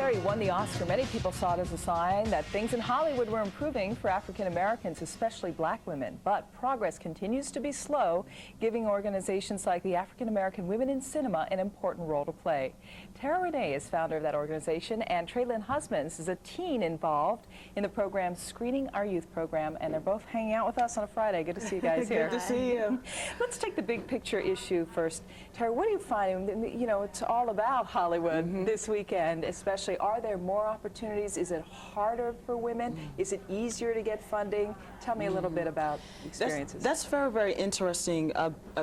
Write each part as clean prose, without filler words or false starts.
Berry won the Oscar. Many people saw it as a sign that things in Hollywood were improving for African Americans, especially black women. But progress continues to be slow, giving organizations like the African American Women in Cinema an important role to play. Terra Renee is founder of that organization, and Traylon Husbands is a teen involved in the program Screening Our Youth program, and they're both hanging out with us on a Friday. Good to see you guys here. Good to see you. Let's take the big picture issue first. Terra, what do you find? You know, it's all about Hollywood this weekend, especially. Are there more opportunities? Is it harder for women? Is it easier to get funding? Tell me a little bit about experiences. That's very, very interesting.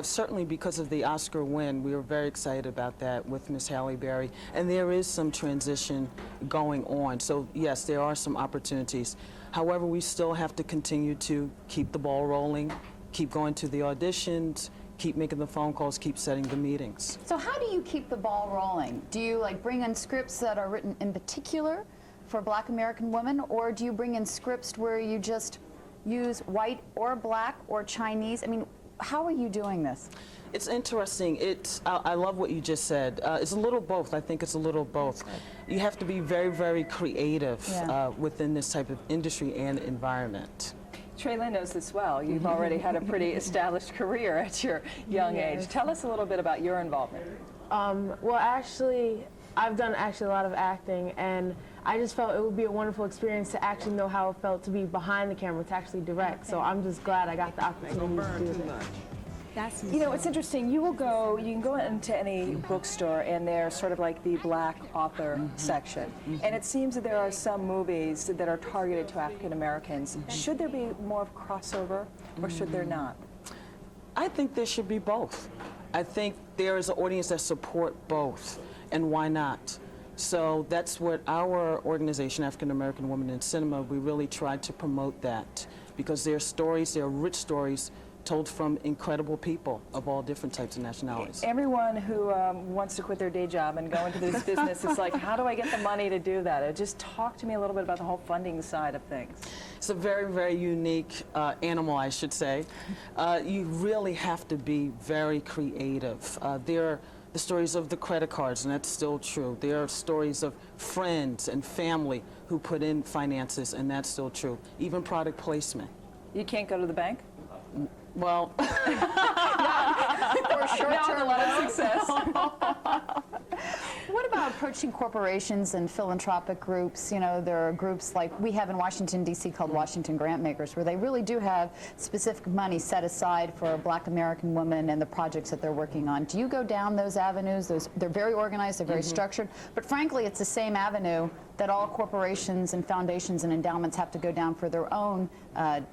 Certainly because of the Oscar win, we were very excited about that with Miss Halle Berry. And there is some transition going on. So yes, there are some opportunities. However, we still have to continue to keep the ball rolling, keep going to the auditions, keep making the phone calls, keep setting the meetings. So how do you keep the ball rolling? Do you bring in scripts that are written in particular for Black American women, or do you bring in scripts where you just use white or black or Chinese? I mean, how are you doing this? It's interesting. I love what you just said. It's a little both. I think it's a little both. You have to be very, very creative within this type of industry and environment. Traylon knows this well. You've already had a pretty established career at your young age. Tell us a little bit about your involvement. Well, actually, I've done a lot of acting, and I just felt it would be a wonderful experience to actually know how it felt to be behind the camera, to actually direct. So I'm just glad I got the opportunity to do that. You know, it's interesting. You can go into any bookstore, and there's sort of like the black author section. And it seems that there are some movies that are targeted to African Americans. Should there be more of crossover, or should there not? I think there should be both. I think there is an audience that support both, and why not? So that's what our organization, African American Women in Cinema, we really tried to promote that, because there are stories, there are rich stories told from incredible people of all different types of nationalities. Everyone who wants to quit their day job and go into this business is like, how do I get the money to do that? Just talk to me a little bit about the whole funding side of things. It's a very, very unique animal, I should say. You really have to be very creative. There are the stories of the credit cards, and that's still true. There are stories of friends and family who put in finances, and that's still true. Even product placement. You can't go to the bank? Well, Or short-term a lot of success. What about approaching corporations and philanthropic groups? You know, there are groups like we have in Washington, D.C. called Washington Grant Makers, where they really do have specific money set aside for Black American women and the projects that they're working on. Do you go down those avenues? They're very organized, they're very structured, but frankly, it's the same avenue that all corporations and foundations and endowments have to go down for their own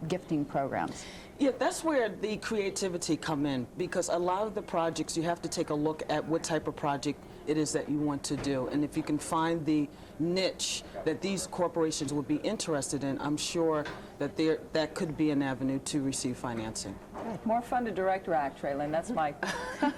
gifting programs. Yeah, that's where the creativity come in, because a lot of the projects, you have to take a look at what type of project it is that you want to do. And if you can find the niche that these corporations would be interested in, I'm sure that that could be an avenue to receive financing. More fun to direct or act, Traylon? That's my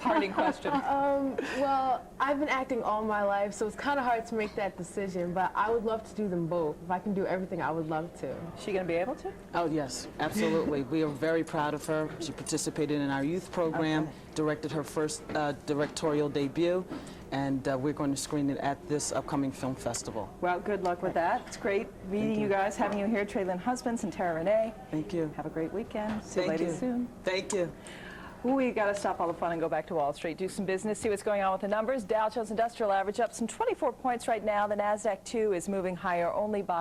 parting question. Well, I've been acting all my life, so it's kind of hard to make that decision, but I would love to do them both. If I can do everything, I would love to. Is she going to be able to? Oh, yes, absolutely. We are very proud of her. She participated in our youth program, directed her first directorial debut, and we're going to screen it at this upcoming film festival. Well, good luck with that. It's great meeting you guys, having you here, Traylon Husbands and Terra Renee. Thank you. Have a great weekend. See you Thank ladies you. soon. Thank you. We got to stop all the fun and go back to Wall Street, do some business, see what's going on with the numbers. Dow Jones Industrial Average up some 24 points right now. The NASDAQ 2 is moving higher only by